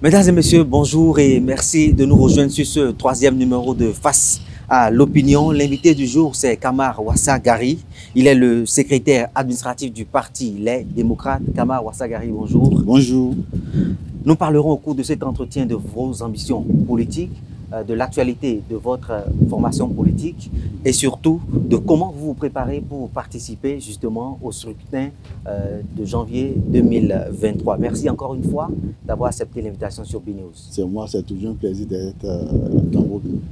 Mesdames et messieurs, bonjour et merci de nous rejoindre sur ce troisième numéro de Face à l'opinion. L'invité du jour, c'est Kamar Ouassagari. Il est le secrétaire administratif du parti Les Démocrates. Kamar Ouassagari, bonjour. Bonjour. Nous parlerons au cours de cet entretien de vos ambitions politiques, de l'actualité de votre formation politique et surtout de comment vous vous préparez pour participer justement au scrutin de janvier 2023. Merci encore une fois d'avoir accepté l'invitation sur BNews. C'est moi, c'est toujours un plaisir d'être dans vos bureaux.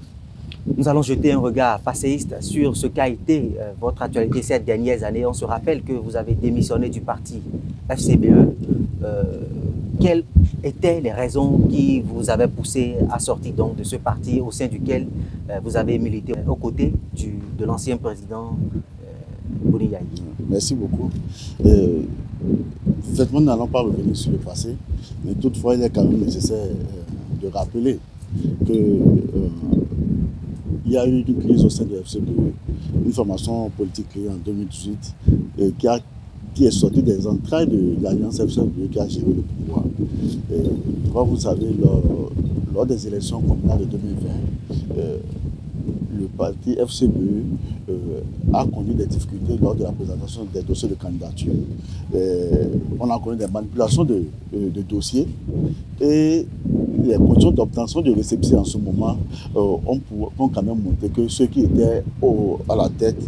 Nous allons jeter un regard passéiste sur ce qu'a été votre actualité ces dernières années. On se rappelle que vous avez démissionné du parti FCBE. Quelles étaient les raisons qui vous avaient poussé à sortir donc de ce parti au sein duquel vous avez milité aux côtés de l'ancien président Boni Yayi? Merci beaucoup. Nous n'allons pas revenir sur le passé, mais toutefois, il est quand même nécessaire de rappeler que il y a eu une crise au sein de FCBE, une formation politique créée en 2018 qui est sortie des entrailles de l'Alliance FCBE qui a géré le pouvoir. Comme vous savez, lors des élections communales de 2020, le parti FCBE a connu des difficultés lors de la présentation des dossiers de candidature. On a connu des manipulations de dossiers et les conditions d'obtention de récépissé en ce moment ont quand même montré que ceux qui étaient à la tête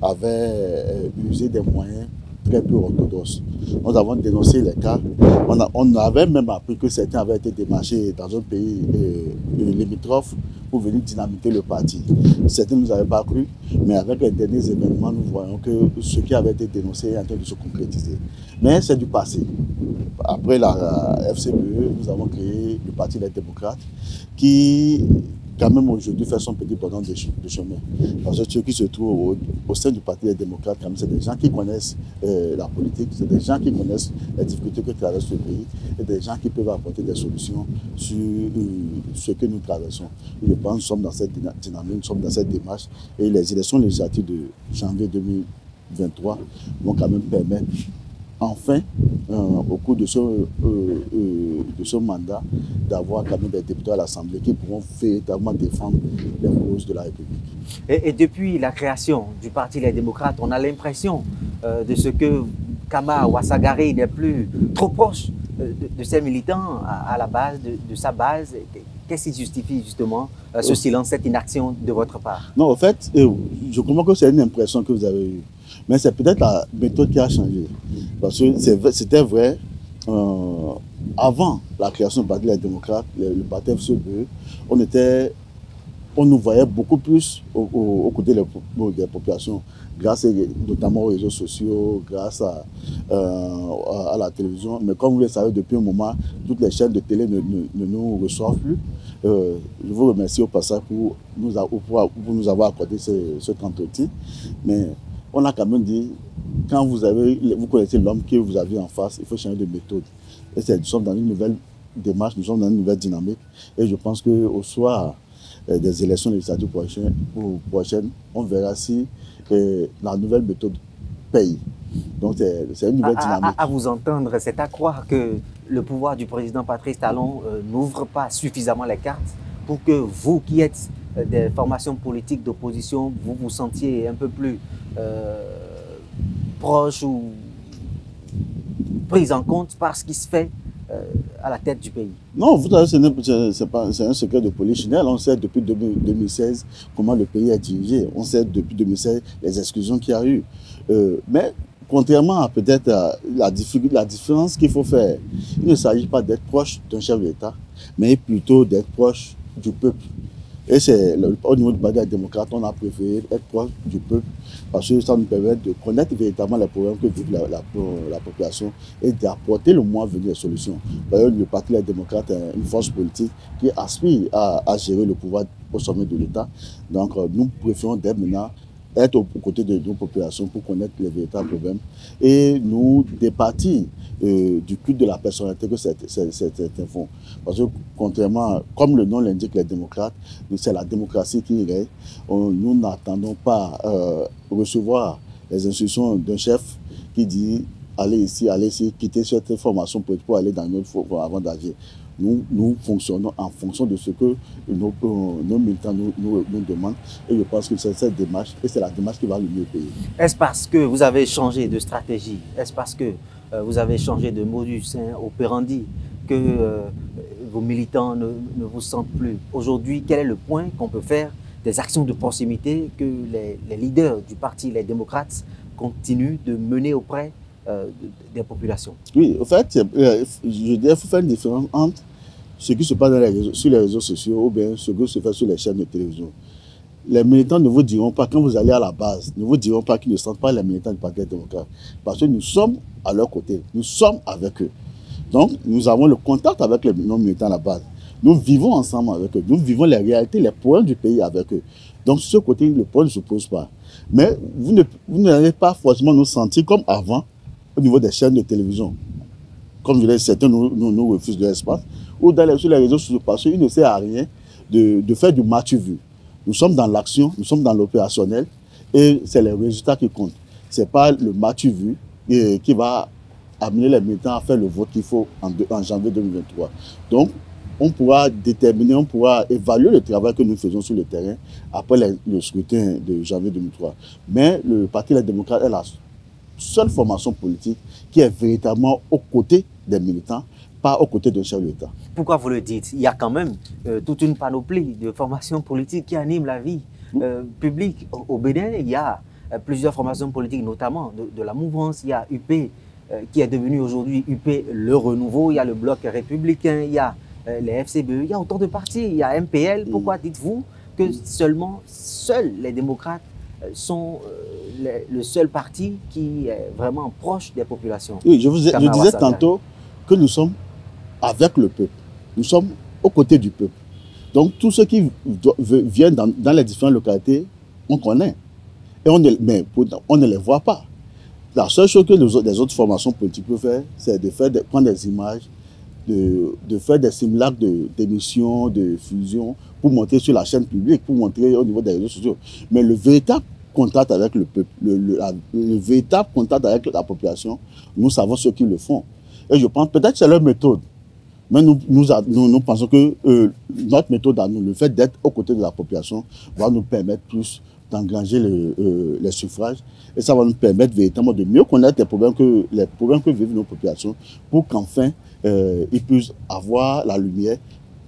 avaient usé des moyens très peu orthodoxes. Nous avons dénoncé les cas. On avait même appris que certains avaient été démarchés dans un pays limitrophe pour venir dynamiter le parti. Certains ne nous avaient pas cru, mais avec les derniers événements, nous voyons que ce qui avait été dénoncé est en train de se concrétiser. Mais c'est du passé. Après la FCBE, nous avons créé le Parti des Démocrates qui, quand même aujourd'hui, fait son petit bordon de chemin. Parce que ceux qui se trouvent au sein du Parti des Démocrates, c'est des gens qui connaissent la politique, c'est des gens qui connaissent les difficultés que traverse le pays et des gens qui peuvent apporter des solutions sur ce que nous traversons. Je pense que nous sommes dans cette dynamique, nous sommes dans cette démarche et les élections législatives de janvier 2023 vont quand même permettre enfin, au cours de ce mandat, d'avoir quand même des députés à l'Assemblée qui pourront véritablement défendre les causes de la République. Et depuis la création du Parti Les Démocrates, on a l'impression de ce que Kamar Ouassagari n'est plus trop proche de ses militants à la base, de sa base. Qu'est-ce qui justifie justement ce silence, cette inaction de votre part? Non, en fait, je comprends que c'est une impression que vous avez eue. Mais c'est peut-être la méthode qui a changé. Parce que c'était vrai, avant la création du Parti des Démocrates, le Parti FCBE, on nous voyait beaucoup plus aux côtés des populations, grâce notamment aux réseaux sociaux, grâce à la télévision. Mais comme vous le savez, depuis un moment, toutes les chaînes de télé ne nous reçoivent plus. Je vous remercie au passage pour nous avoir accordé cet entretien. Mais on a quand même dit, quand vous connaissez l'homme que vous avez en face, il faut changer de méthode. Et nous sommes dans une nouvelle démarche, nous sommes dans une nouvelle dynamique. Et je pense qu'au soir des élections législatives prochaines, on verra si la nouvelle méthode paye. Donc c'est une nouvelle dynamique. À vous entendre, c'est à croire que le pouvoir du président Patrice Talon n'ouvre pas suffisamment les cartes pour que vous qui êtes des formations politiques d'opposition, vous vous sentiez un peu plus proche ou prise en compte par ce qui se fait à la tête du pays. Non, vous savez, c'est un secret de polichinelle. On sait depuis 2016 comment le pays est dirigé. On sait depuis 2016 les exclusions qu'il y a eu. Mais contrairement à peut-être la différence qu'il faut faire, il ne s'agit pas d'être proche d'un chef d'État, mais plutôt d'être proche du peuple. Et c'est au niveau du Parti des Démocrates, on a préféré être proche du peuple parce que ça nous permet de connaître véritablement les problèmes que vit la population et d'apporter le moins venu des solutions. D'ailleurs, le Parti des Démocrates est une force politique qui aspire à gérer le pouvoir au sommet de l'État. Donc, nous préférons dès maintenant être aux côtés de nos populations pour connaître les véritables problèmes et nous départir du culte de la personnalité que certains font. Parce que contrairement, comme le nom l'indique, les démocrates, c'est la démocratie qui règne. Nous n'attendons pas recevoir les instructions d'un chef qui dit aller ici, quitter cette formation pour aller dans une autre formation avant d'agir. Nous fonctionnons en fonction de ce que nos militants nous demandent. Et je pense que c'est cette démarche, et c'est la démarche qui va le mieux payer. Est-ce parce que vous avez changé de stratégie? Est-ce parce que vous avez changé de modus operandi que vos militants ne vous sentent plus? Aujourd'hui, quel est le point qu'on peut faire des actions de proximité que les leaders du parti, les démocrates, continuent de mener auprès des populations? Oui, en fait, je dirais qu'il faut faire une différence entre ce qui se passe sur les réseaux sociaux ou bien ce qui se fait sur les chaînes de télévision. Les militants ne vous diront pas, quand vous allez à la base, ne vous diront pas qu'ils ne sentent pas les militants du Parti démocrate. Parce que nous sommes à leur côté, nous sommes avec eux. Donc, nous avons le contact avec nos militants à la base. Nous vivons ensemble avec eux, nous vivons les réalités, les problèmes du pays avec eux. Donc, sur ce côté, le problème ne se pose pas. Mais vous n'allez pas forcément nous sentir comme avant au niveau des chaînes de télévision. Comme je l'ai dit, certains nous refusent de l'espace. Ou sur les réseaux sociaux, parce qu'il ne sert à rien de faire du match-vu. Nous sommes dans l'action, nous sommes dans l'opérationnel, et c'est les résultats qui comptent. Ce n'est pas le match-vu qui va amener les militants à faire le vote qu'il faut en janvier 2023. Donc, on pourra déterminer, on pourra évaluer le travail que nous faisons sur le terrain après le scrutin de janvier 2003. Mais le Parti des démocrates est la seule formation politique qui est véritablement aux côtés des militants, pas aux côtés d'un chef d'État. Pourquoi vous le dites? Il y a quand même toute une panoplie de formations politiques qui animent la vie publique. Au Bénin, il y a plusieurs formations politiques, notamment de la mouvance. Il y a UP qui est devenu aujourd'hui UP Le Renouveau. Il y a le Bloc républicain, il y a les FCBE, il y a autant de partis. Il y a MPL. Pourquoi dites-vous que seuls les démocrates sont le seul parti qui est vraiment proche des populations? Oui, je disais tantôt que nous sommes avec le peuple. Nous sommes aux côtés du peuple. Donc, tous ceux qui viennent dans les différentes localités, on connaît. Mais on ne les voit pas. La seule chose que les autres formations politiques peuvent faire, c'est de prendre des images, de faire des simulacres d'émissions, de fusion, pour montrer sur la chaîne publique, pour montrer au niveau des réseaux sociaux. Mais le véritable contact avec le peuple, le véritable contact avec la population, nous savons ceux qui le font. Et je pense peut-être que c'est leur méthode. Mais nous pensons que notre méthode à nous, le fait d'être aux côtés de la population, va nous permettre plus d'engranger les suffrages. Et ça va nous permettre véritablement de mieux connaître les problèmes que vivent nos populations, pour qu'enfin ils puissent avoir la lumière,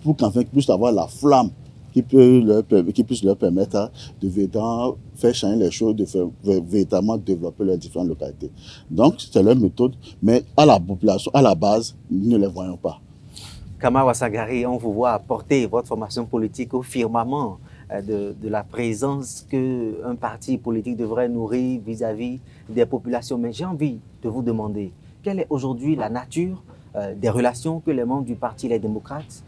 pour qu'enfin ils puissent avoir la flamme qui puisse leur permettre de véritablement faire changer les choses, de véritablement développer leurs différentes localités. Donc, c'est leur méthode, mais à la population, à la base, nous ne les voyons pas. Kama Wassagari, on vous voit porter votre formation politique au firmament de la présence qu'un parti politique devrait nourrir vis-à-vis des populations. Mais j'ai envie de vous demander, quelle est aujourd'hui la nature des relations que les membres du Parti Les Démocrates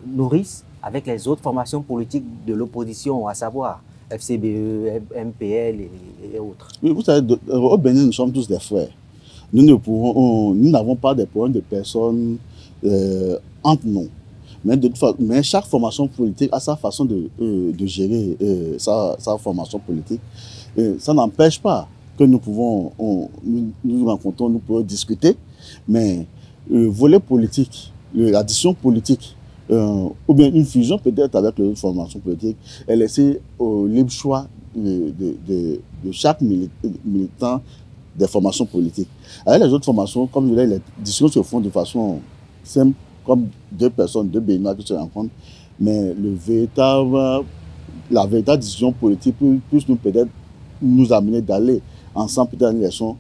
nourrissent avec les autres formations politiques de l'opposition, à savoir FCBE, MPL et autres? Oui, vous savez, au Bénin, nous sommes tous des frères. Nous n'avons pas des problèmes de personnes entre nous. Mais chaque formation politique a sa façon de gérer sa formation politique. Ça n'empêche pas que nous pouvons nous rencontrons, nous pouvons discuter, mais le volet politique, la décision politique, ou bien une fusion peut-être avec les autres formations politiques, est laissée au libre choix de chaque militant des formations politiques. Avec les autres formations, comme je l'ai dit, les discussions se font de façon simple, comme deux personnes, deux Béninois qui se rencontrent, mais la véritable décision politique peut peut-être nous amener d'aller ensemble peut-être dans une élection.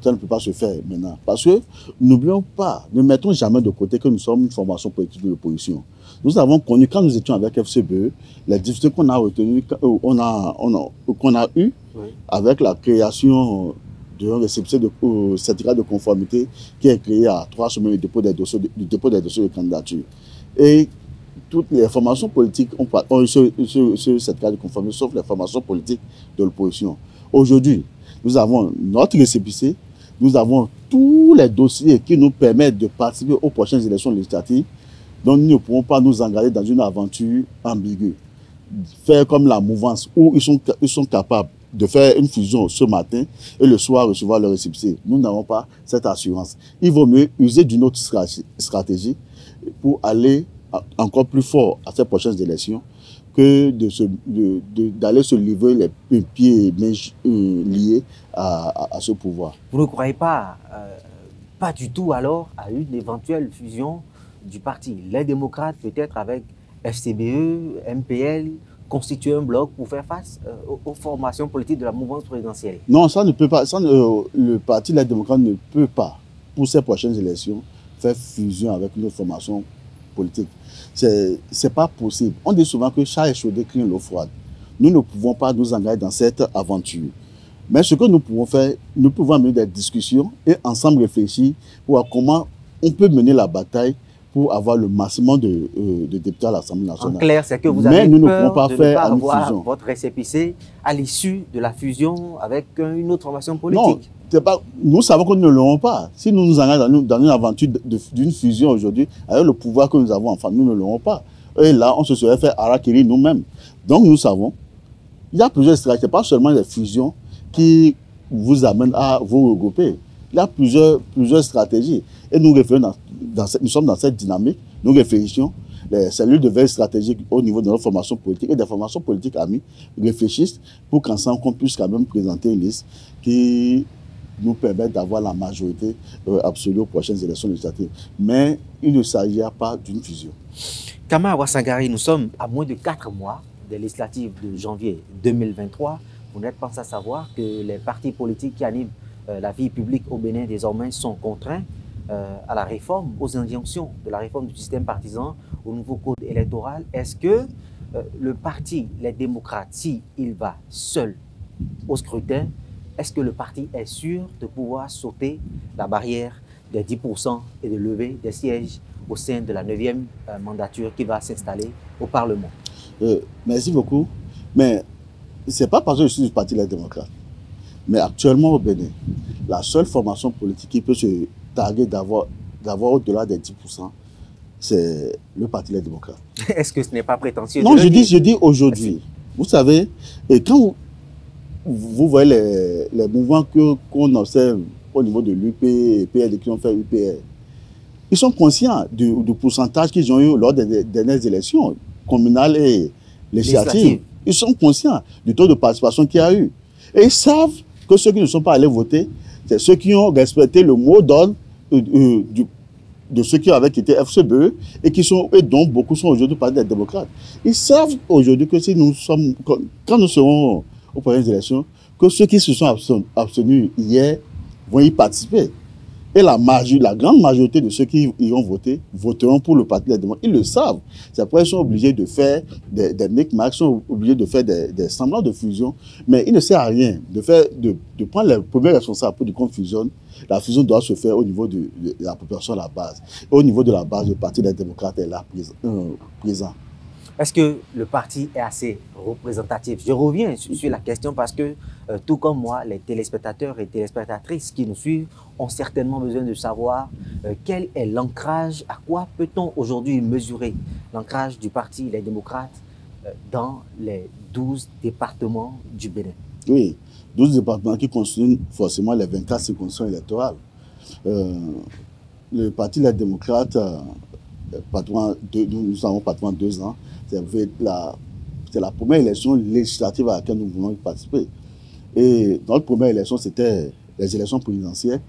Ça ne peut pas se faire maintenant. Parce que n'oublions pas, ne mettons jamais de côté que nous sommes une formation politique de l'opposition. Nous avons connu, quand nous étions avec FCBE, les difficultés qu'on a retenues, qu'on a eues avec la création d'un récépissé de certificat de conformité qui est créé à 3 semaines du dépôt des dossiers de candidature. Et toutes les formations politiques ont eu ce certificat de conformité, sauf les formations politiques de l'opposition. Aujourd'hui, nous avons notre récépissé, nous avons tous les dossiers qui nous permettent de participer aux prochaines élections législatives, donc nous ne pourrons pas nous engager dans une aventure ambiguë. Faire comme la mouvance, où ils sont capables de faire une fusion ce matin et le soir recevoir le récépissé. Nous n'avons pas cette assurance. Il vaut mieux user d'une autre stratégie pour aller encore plus fort à ces prochaines élections que d'aller se livrer les pieds et mains liés à ce pouvoir. Vous ne croyez pas, pas du tout alors, à une éventuelle fusion du parti Les Démocrates, peut-être avec FCBE, MPL, constituer un bloc pour faire face aux formations politiques de la mouvance présidentielle? Non, ça ne peut pas. Le parti Les Démocrates ne peut pas, pour ces prochaines élections, faire fusion avec une autre formation politique. C'est pas possible. On dit souvent que chat échaudé craint l'eau froide. Nous ne pouvons pas nous engager dans cette aventure. Mais ce que nous pouvons faire, nous pouvons amener des discussions et ensemble réfléchir pour voir comment on peut mener la bataille pour avoir le maximum de députés à l'Assemblée nationale. En clair, c'est que vous avez peur de ne pas avoir votre récépissé à l'issue de la fusion avec une autre formation politique. Non, nous savons que nous ne l'aurons pas. Si nous nous engageons dans une aventure d'une fusion aujourd'hui, avec le pouvoir que nous avons, enfin, nous ne l'aurons pas. Et là, on se serait fait harakiri nous-mêmes. Donc, nous savons, il y a plusieurs stratégies, pas seulement les fusions qui vous amènent à vous regrouper. Il y a plusieurs stratégies. Et nous nous sommes dans cette dynamique. Nous réfléchissons. Les cellules de veille stratégique au niveau de notre formation politique et des formations politiques amies réfléchissent pour qu'ensemble, on puisse quand même présenter une liste qui nous permette d'avoir la majorité absolue aux prochaines élections législatives. Mais il ne s'agira pas d'une fusion. Kama Ouassangari, nous sommes à moins de 4 mois des législatives de janvier 2023. Vous n'êtes pas sans savoir que les partis politiques qui animent la vie publique au Bénin désormais sont contraints à la réforme, aux injonctions de la réforme du système partisan, au nouveau code électoral. Est-ce que le parti, les démocrates, s'il va seul au scrutin, est-ce que le parti est sûr de pouvoir sauter la barrière des 10% et de lever des sièges au sein de la 9e mandature qui va s'installer au Parlement? Merci beaucoup. Mais ce n'est pas parce que je suis du parti Les Démocrates. Mais actuellement au Bénin, la seule formation politique qui peut se targuer d'avoir au-delà des 10%, c'est le parti Les Démocrates. Est-ce que ce n'est pas prétentieux? Non, je dis aujourd'hui. Vous savez, et quand vous voyez les mouvements qu'on observe au niveau de l'UP et PL qui ont fait UPR, ils sont conscients du pourcentage qu'ils ont eu lors des dernières élections communales et législatives. Ils sont conscients du taux de participation qu'il y a eu. Et ils savent que ceux qui ne sont pas allés voter, c'est ceux qui ont respecté le mot d'ordre de ceux qui avaient quitté FCBE et dont beaucoup sont aujourd'hui partis des démocrates. Ils savent aujourd'hui que si quand nous serons aux prochaines élections, que ceux qui se sont abstenus hier vont y participer. Et la grande majorité de ceux qui y ont voté voteront pour le parti des démocrates. Ils le savent. C'est pourquoi ils sont obligés de faire des micmacs, ils sont obligés de faire des semblants de fusion. Mais il ne sert à rien de prendre les premiers responsables pour qu'on fusionne. La fusion doit se faire au niveau de la population à la base. Et au niveau de la base, le parti des démocrates est là présent. Est-ce que le parti est assez représentatif? Je reviens sur la question parce que, tout comme moi, les téléspectateurs et téléspectatrices qui nous suivent ont certainement besoin de savoir quel est l'ancrage, à quoi peut-on aujourd'hui mesurer l'ancrage du parti Les Démocrates dans les 12 départements du Bénin. Oui, 12 départements qui constituent forcément les 24 circonscriptions électorales. Le parti Les Démocrates, nous avons pratiquement 2 ans. C'est la première élection législative à laquelle nous voulons participer. Et notre première élection, c'était les élections présidentielles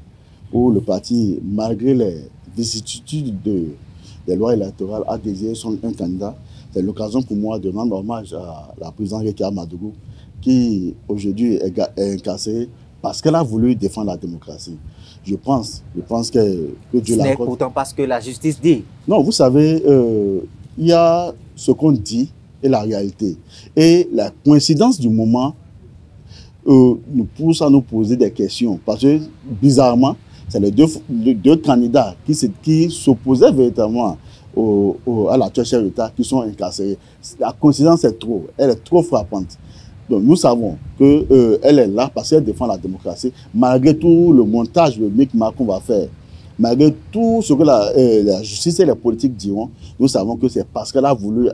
où le parti, malgré les vicissitudes des lois électorales, a désigné un candidat. C'est l'occasion pour moi de rendre hommage à la présidente Rekia Madougou qui aujourd'hui est incarcérée parce qu'elle a voulu défendre la démocratie. Je pense que Dieu l'accorde. Ce n'est pourtant pas ce que la justice dit. Non, vous savez, il y a ce qu'on dit et la réalité. Et la coïncidence du moment nous pousse à nous poser des questions. Parce que, bizarrement, c'est les deux candidats qui s'opposaient véritablement à la chef d'État qui sont incarcérés. La coïncidence est elle est trop frappante. Donc nous savons qu'elle est là parce qu'elle défend la démocratie, malgré tout le montage, le micmac qu'on va faire malgré tout ce que la justice et les politiques diront, nous savons que c'est parce qu'elle a voulu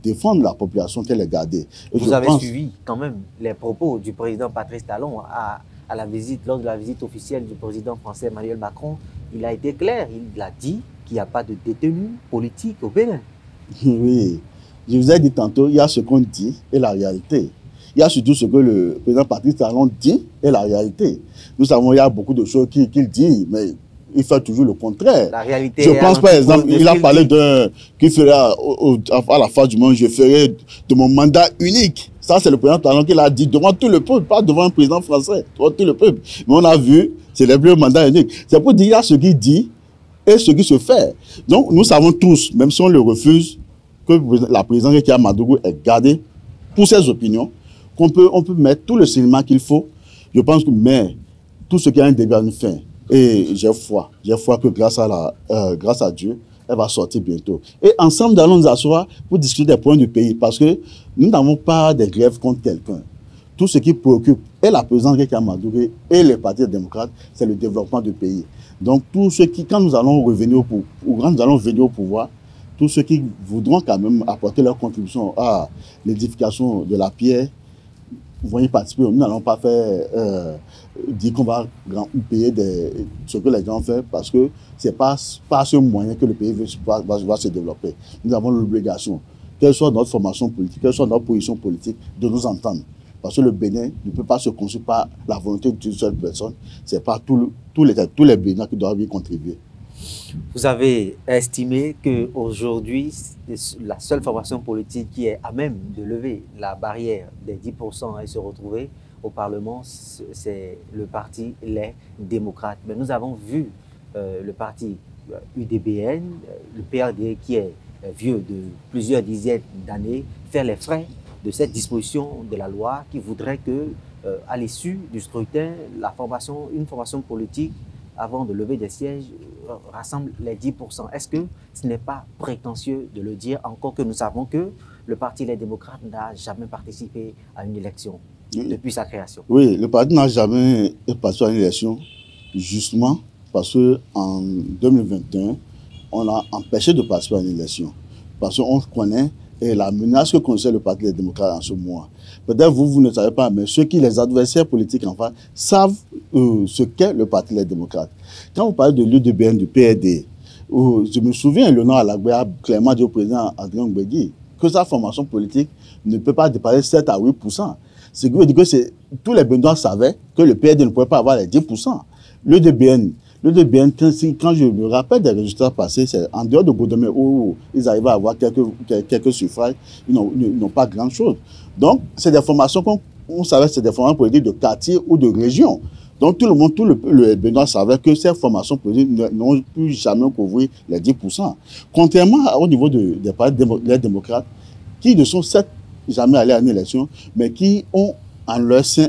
défendre la population qu'elle est gardée. Vous avez suivi quand même les propos du président Patrice Talon à la visite, lors de la visite officielle du président français Emmanuel Macron. Il a été clair, il a dit qu'il n'y a pas de détenus politiques au Bénin. Oui, je vous ai dit tantôt, il y a ce qu'on dit et la réalité. Il y a surtout ce que le président Patrice Talon dit et la réalité. Nous savons qu'il y a beaucoup de choses qu'il dit, mais il fait toujours le contraire. La réalité. Je pense par exemple, il a parlé d'un qui fera à la fin du monde, je ferai de mon mandat unique. Ça, c'est le président Talon qui l'a dit devant tout le peuple, pas devant un président français, devant tout le peuple. Mais on a vu, c'est le mandat unique. C'est pour dire qu'il y a ce qu'il dit et ce qui se fait. Donc, nous savons tous, même si on le refuse, que la présidence de Ouagadougou est gardée pour ses opinions, on peut mettre tout le cinéma qu'il faut. Je pense que, mais tout ce qui a un début à une fin, et j'ai foi que grâce à Dieu, elle va sortir bientôt. Et ensemble, nous allons nous asseoir pour discuter des points du pays, parce que nous n'avons pas de grève contre quelqu'un. Tout ce qui préoccupe et la présidence de Ouagadougou et les partis démocrates, c'est le développement du pays. Donc, tous ceux qui, quand nous allons revenir au pouvoir, tous ceux qui voudront quand même apporter leur contribution à l'édification de la pierre, vont y participer. Nous n'allons pas faire dire qu'on va payer ce que les gens font, parce que ce n'est pas ce moyen que le pays va se développer. Nous avons l'obligation, quelle soit notre formation politique, quelle soit notre position politique, de nous entendre. Parce que le Bénin ne peut pas se construire par la volonté d'une seule personne. Ce n'est pas tous les Bénins qui doivent y contribuer. Vous avez estimé qu'aujourd'hui, la seule formation politique qui est à même de lever la barrière des 10% et se retrouver au Parlement, c'est le parti Les Démocrates. Mais nous avons vu le parti UDBN, le PRD qui est vieux de plusieurs dizaines d'années, faire les frais de cette disposition de la loi qui voudrait que, à l'issue du scrutin, une formation politique, avant de lever des sièges, rassemble les 10%. Est-ce que ce n'est pas prétentieux de le dire, encore que nous savons que le parti Les Démocrates n'a jamais participé à une élection depuis sa création? Oui, le parti n'a jamais participé à une élection, justement parce qu'en 2021, on a empêché de participer à une élection. Parce qu'on connaît la menace que connaissait le parti Les Démocrates en ce moment. Peut-être vous ne savez pas, mais les adversaires politiques en face savent ce qu'est le parti Les Démocrates. Quand vous parlez de l'UDBN, du PRD, je me souviens, Léonard Alagbé a clairement dit au président Adrien Gouegui que sa formation politique ne peut pas dépasser 7 à 8%. Ce qui veut dire que tous les Béninois savaient que le PRD ne pouvait pas avoir les 10%. L'UDBN, quand je me rappelle des résultats passés, c'est en dehors de Godomé où ils arrivaient à avoir quelques suffrages, ils n'ont pas grand-chose. Donc, c'est des formations qu'on savait, c'est des formations politiques de quartier ou de région. Donc, tout le Bénin savait que ces formations politiques n'ont plus jamais couvert les 10%. Contrairement au niveau des partis démocrates, qui ne sont certes jamais allés à une élection, mais qui ont en leur sein,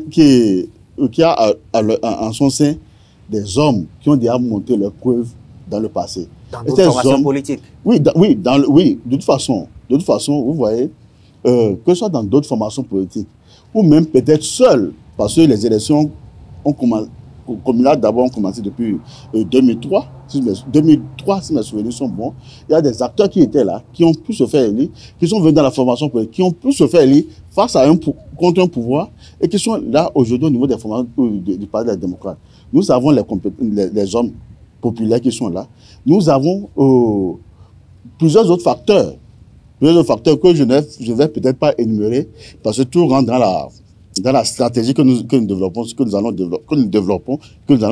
en son sein, des hommes qui ont déjà montré leurs preuves dans le passé. Dans d'autres formations politiques. Oui, de toute façon, vous voyez, que ce soit dans d'autres formations politiques, ou même peut-être seuls, parce que les élections ont commencé depuis 2003. 2003, si mes souvenirs sont bons. Il y a des acteurs qui étaient là, qui ont pu se faire élire, qui sont venus dans la formation politique, qui ont pu se faire élire face à contre un pouvoir, et qui sont là aujourd'hui au niveau des formations du Parti des démocrates. Nous avons les hommes populaires qui sont là. Nous avons plusieurs autres facteurs que je ne vais peut-être pas énumérer, parce que tout rentre dans la stratégie que nous allons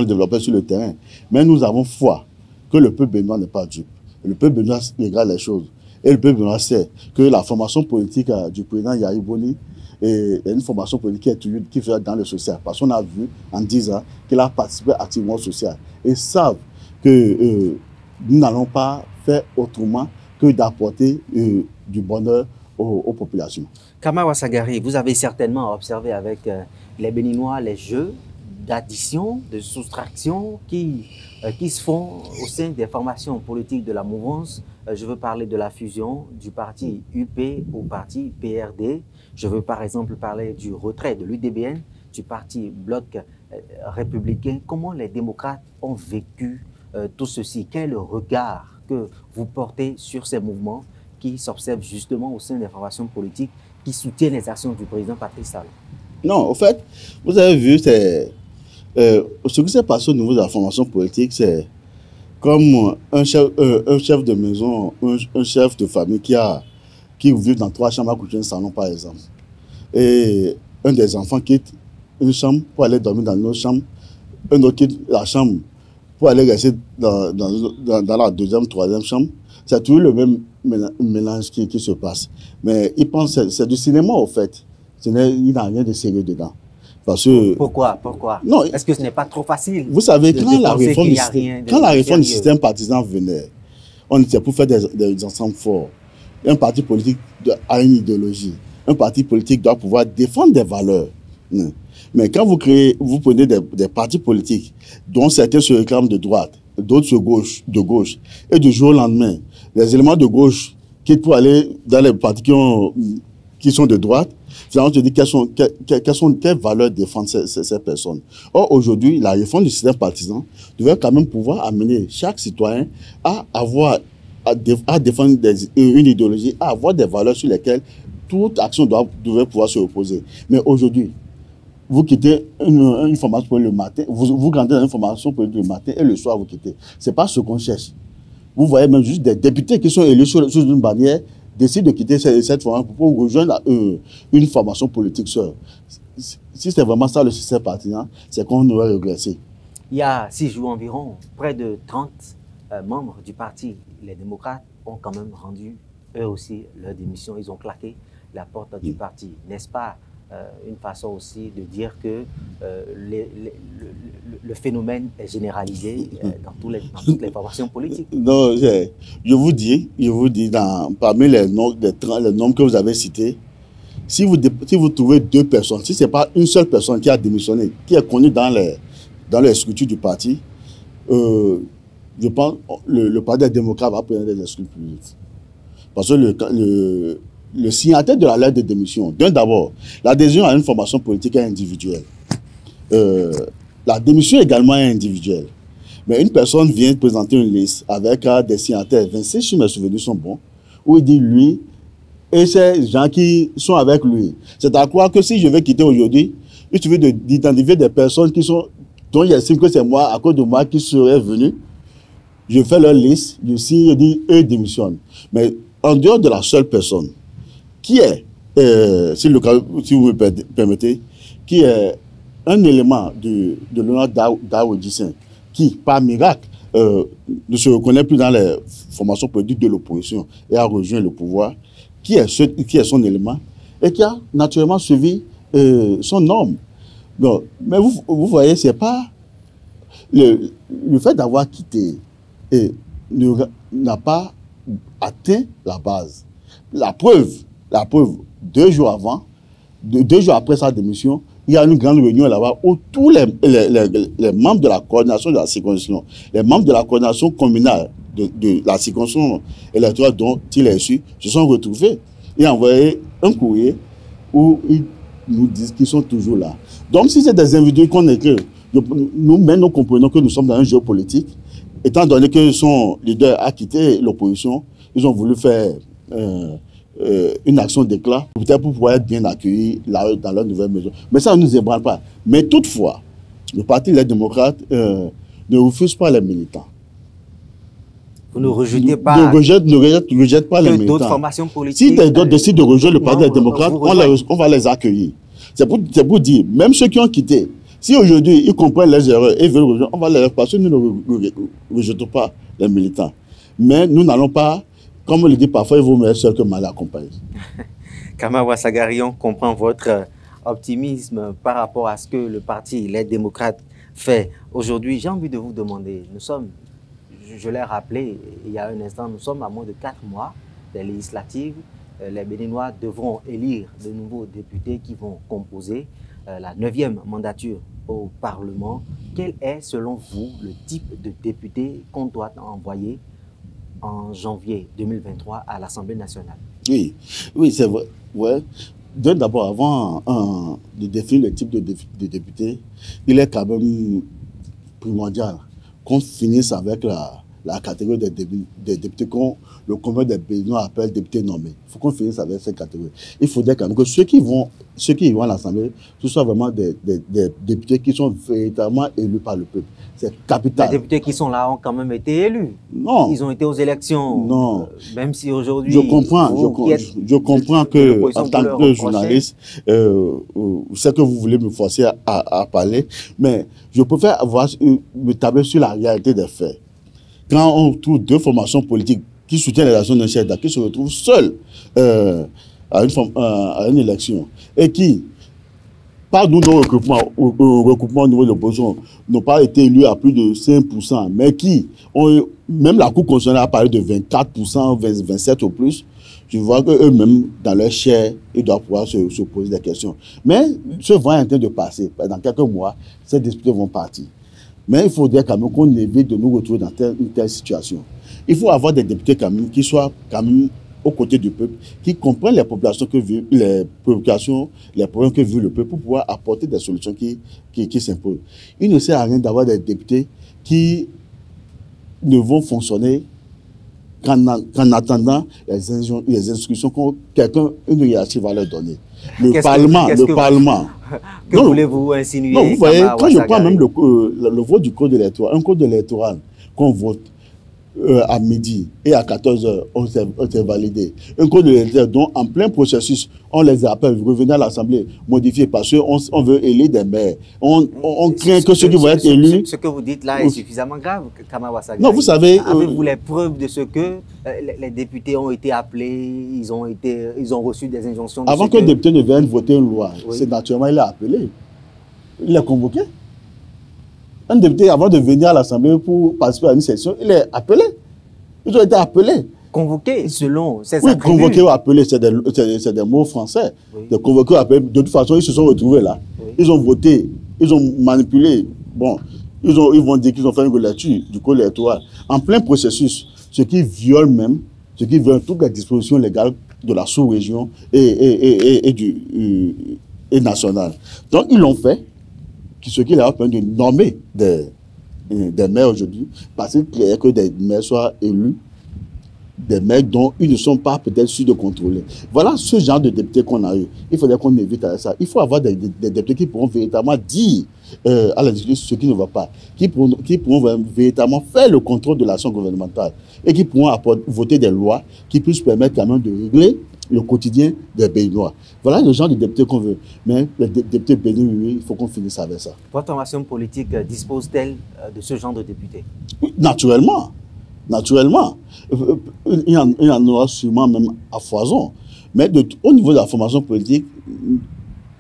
développer sur le terrain. Mais nous avons foi que le peuple béninois n'est pas dupe. Le peuple béninois regarde les choses. Et le peuple béninois sait que la formation politique du président Yahya Boni est une formation politique qui fait dans le social. Parce qu'on a vu en 10 ans qu'il a participé activement au social. Et savent que nous n'allons pas faire autrement que d'apporter du bonheur aux populations. Kama Ouassagari, vous avez certainement observé avec les Béninois les jeux d'addition, de soustraction qui se font au sein des formations politiques de la mouvance. Je veux parler de la fusion du parti UP au parti PRD. Je veux par exemple parler du retrait de l'UDBN, du parti Bloc républicain. Comment les démocrates ont vécu tout ceci? Quel est le regard que vous portez sur ces mouvements qui s'observent justement au sein des formations politiques qui soutiennent les actions du président Patrice Talon? Non, en fait, vous avez vu, ce qui s'est passé au niveau de la formation politique, c'est comme un chef de maison, un chef de famille qui vit dans 3 chambres à coucher un salon, par exemple. Et un des enfants quitte une chambre pour aller dormir dans une autre chambre, un autre quitte la chambre pour aller rester dans la 2e, 3e chambre. C'est toujours le même mélange qui se passe. Mais ils pensent que c'est du cinéma, au fait. Il n'y a rien de sérieux dedans. Parce que, Pourquoi? Non, est-ce que ce n'est pas trop facile? Vous savez, quand la réforme du système partisan venait, on était pour faire des ensembles forts. Un parti politique a une idéologie. Un parti politique doit pouvoir défendre des valeurs. Mais quand vous prenez des partis politiques dont certains se réclament de droite, d'autres de gauche, et du jour au lendemain, les éléments de gauche quittent pour aller dans les partis qui sont de droite, finalement, on te dit quelles valeurs défendent ces personnes. Or, aujourd'hui, la réforme du système partisan devrait quand même pouvoir amener chaque citoyen à défendre une idéologie, à avoir des valeurs sur lesquelles toute action devrait pouvoir se reposer. Mais aujourd'hui, vous quittez une formation politique le matin, vous grandissez dans une formation politique le matin et le soir vous quittez. Ce n'est pas ce qu'on cherche. Vous voyez même juste des députés qui sont élus sur une bannière décident de quitter cette formation pour rejoindre une formation politique seule. Si c'est vraiment ça le système partisan, c'est qu'on aurait régressé. Il y a 6 jours environ, près de 30 membres du parti, les démocrates, ont quand même rendu eux aussi leur démission. Ils ont claqué la porte du parti. N'est-ce pas une façon aussi de dire que le phénomène est généralisé dans toutes les formations politiques? Non, je vous dis parmi les noms que vous avez cités, si vous trouvez 2 personnes, si ce n'est pas une seule personne qui a démissionné, qui est connue dans les structures du parti, je pense que le Parti des démocrates va prendre des excuses publiques. Parce que le signataire de la lettre de démission, d'abord, l'adhésion à une formation politique est individuelle. La démission également est individuelle. Mais une personne vient présenter une liste avec des signataires, 26, si mes souvenirs sont bons, où il dit lui et ces gens qui sont avec lui. C'est à croire que si je vais quitter aujourd'hui, il suffit d'identifier des personnes dont il estime que c'est moi, à cause de moi, qui seraient venus. Je fais leur liste, je signe, je dis, eux démissionnent. Mais en dehors de la seule personne, qui est, si vous me permettez, qui est un élément de l'honneur d'Aouedissin, qui, par miracle, ne se reconnaît plus dans les formations politiques de l'opposition et a rejoint le pouvoir, qui est son élément, et qui a naturellement suivi son norme. Donc, mais vous voyez, c'est pas le fait d'avoir quitté et n'a pas atteint la base. La preuve, 2 jours avant, 2 jours après sa démission, il y a une grande réunion là-bas où tous les membres de la coordination de la circonscription, les membres de la coordination communale de la circonscription électorale dont il est issu, se sont retrouvés et ont envoyé un courrier où ils nous disent qu'ils sont toujours là. Donc, si c'est des individus qu'on écrit, nous-mêmes, nous comprenons que nous sommes dans un jeu politique. Étant donné que son leader a quitté l'opposition, ils ont voulu faire une action d'éclat, peut-être pour pouvoir être bien accueillis dans leur nouvelle maison. Mais ça ne nous ébranle pas. Mais toutefois, le Parti des démocrates ne refuse pas les militants. Vous ne rejetez pas, ne rejette pas les militants. D'autres formations politiques. Si d'autres décident de rejoindre le Parti des démocrates, on va les accueillir. C'est pour dire, même ceux qui ont quitté, si aujourd'hui ils comprennent leurs erreurs et veulent rejoindre, on va les parce que nous ne rejetons pas les militants. Mais nous n'allons pas, comme on le dit parfois, il vaut mieux seul que mal accompagné. Kama Ouassagari, comprend votre optimisme par rapport à ce que le parti, les démocrates, fait. Aujourd'hui, j'ai envie de vous demander, nous sommes, je l'ai rappelé il y a un instant, nous sommes à moins de 4 mois des législatives. Les Béninois devront élire de nouveaux députés qui vont composer la 9e mandature au Parlement. Quel est, selon vous, le type de député qu'on doit envoyer en janvier 2023 à l'Assemblée nationale? Oui, c'est vrai. Ouais. D'abord, avant de définir le type de député, il est quand même primordial qu'on finisse avec la catégorie des députés qu'on le congrès des Béninois appelle députés nommés. Il faut qu'on finisse avec cette catégorie. Il faudrait quand même que ceux qui vont à l'Assemblée, ce soient vraiment des députés qui sont véritablement élus par le peuple. C'est capital. Les députés qui sont là ont quand même été élus. Non. Ils ont été aux élections. Non. Même si aujourd'hui... Je comprends que, en tant que journaliste, c'est que vous voulez me forcer à parler, mais je préfère me tabler sur la réalité des faits. Quand on trouve deux formations politiques qui soutiennent l'élection d'un chef d'État, qui se retrouvent seuls à une élection, et qui, par nos recoupements au niveau de l'opposition, n'ont pas été élus à plus de 5%, mais qui ont, même la Cour constitutionnelle a parlé de 24%, 27% ou plus, je vois qu'eux-mêmes, dans leur chair, ils doivent pouvoir se poser des questions. Mais ce vent est en train de passer. Dans quelques mois, ces députés vont partir. Mais il faudrait quand même qu'on évite de nous retrouver dans une telle situation. Il faut avoir des députés quand même qui soient quand même aux côtés du peuple, qui comprennent les populations que vivent, les préoccupations, les problèmes que vit le peuple pour pouvoir apporter des solutions qui s'imposent. Il ne sert à rien d'avoir des députés qui ne vont fonctionner qu'en attendant les instructions qu'une hiérarchie va leur donner. Le Parlement. Que voulez-vous insinuer? Non, vous voyez, quand je prends même le vote du code électoral, un code électoral qu'on vote à midi et à 14h, on s'est validé. Un code électoral dont, en plein processus, on les appelle, vous revenez à l'Assemblée, modifié parce qu'on veut élire des maires. On craint que ceux qui vont être élus... Ce que vous dites là est suffisamment grave, Kama Wassagari. Non, vous savez... Avez-vous les preuves de ce que les députés ont été appelés, ils ont reçu des injonctions... Avant qu'un député ne vienne voter une loi, c'est naturellement, il est appelé. Il est convoqué. Un député, avant de venir à l'Assemblée pour participer à une session, il est appelé. Ils ont été appelés. Convoqués, selon ces attributs. Oui, convoqués ou appelés, c'est des mots français. Oui. De convoqués ou appelés, de toute façon, ils se sont retrouvés là. Oui. Ils ont voté, ils ont manipulé. Bon, ils vont dire qu'ils ont fait une relecture du code électoral. En plein processus, ce qui viole toutes les dispositions légales de la sous-région et nationale. Donc, ils l'ont fait. Ce qui leur permis de nommer des maires aujourd'hui, parce qu'il est clair que des maires soient élus, des maires dont ils ne sont pas peut-être sûrs de contrôler. Voilà ce genre de députés qu'on a eu. Il faudrait qu'on évite à ça. Il faut avoir des députés qui pourront véritablement dire à la discussion ce qui ne va pas, qui pourront véritablement faire le contrôle de l'action gouvernementale et qui pourront voter des lois qui puissent permettre quand même de régler le quotidien des Béninois. Voilà le genre de députés qu'on veut. Mais les députés béninois, il faut qu'on finisse avec ça. Votre formation politique dispose-t-elle de ce genre de députés? Naturellement. Naturellement. Il y en aura sûrement même à foison. Mais au niveau de la formation politique,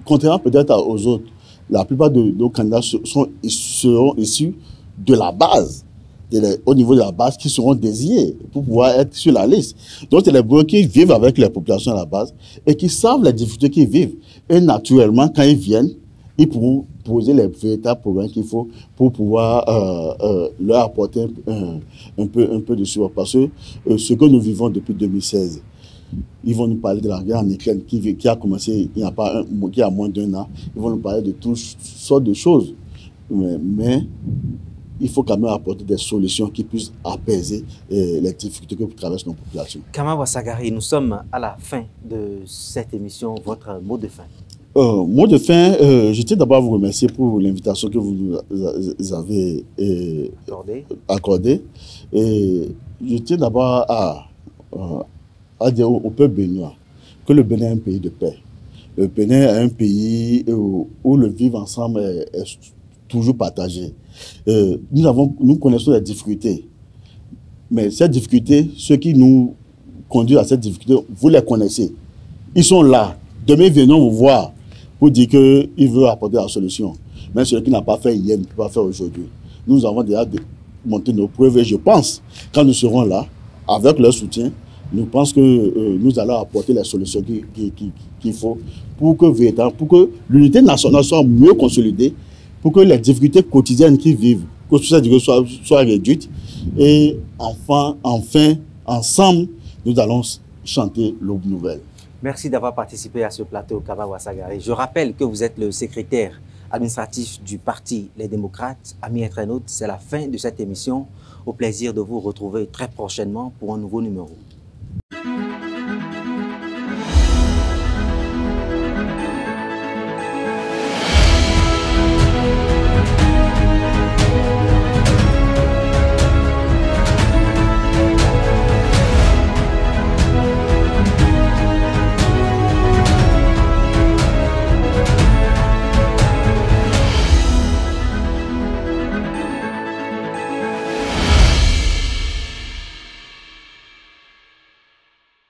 contrairement peut-être aux autres, la plupart de nos candidats seront issus de la base. Au niveau de la base, qui seront désignés pour pouvoir être sur la liste. Donc, c'est les gens qui vivent avec les populations à la base et qui savent les difficultés qu'ils vivent. Et naturellement, quand ils viennent, ils pourront poser les véritables problèmes qu'il faut pour pouvoir leur apporter un peu de support. Parce que ce que nous vivons depuis 2016, ils vont nous parler de la guerre en Ukraine qui a commencé il y a moins d'1 an. Ils vont nous parler de toutes sortes de choses. Mais il faut quand même apporter des solutions qui puissent apaiser les difficultés que traversent nos populations. Kama Wassagari, nous sommes à la fin de cette émission. Votre mot de fin? Mot de fin, je tiens d'abord à vous remercier pour l'invitation que vous nous avez accordée. Et je tiens d'abord à dire au peuple béninois que le Bénin est un pays de paix. Le Bénin est un pays où le vivre ensemble est toujours partagé. Nous connaissons les difficultés. Mais ces difficultés, ceux qui nous conduisent à cette difficulté, vous les connaissez. Ils sont là. Demain, ils viendront vous voir pour dire qu'ils veulent apporter la solution. Mais celui qui n'a pas fait hier ne peut pas faire aujourd'hui. Nous avons déjà monté nos preuves et je pense, quand nous serons là, avec leur soutien, nous pensons que nous allons apporter les solutions qu'il faut pour que l'unité nationale soit mieux consolidée, pour que les difficultés quotidiennes qu'ils vivent, que ces difficultés soient réduites. Et enfin, ensemble, nous allons chanter l'aube nouvelle. Merci d'avoir participé à ce plateau, Kama Wassagari. Je rappelle que vous êtes le secrétaire administratif du parti Les Démocrates. Amis internautes, c'est la fin de cette émission. Au plaisir de vous retrouver très prochainement pour un nouveau numéro.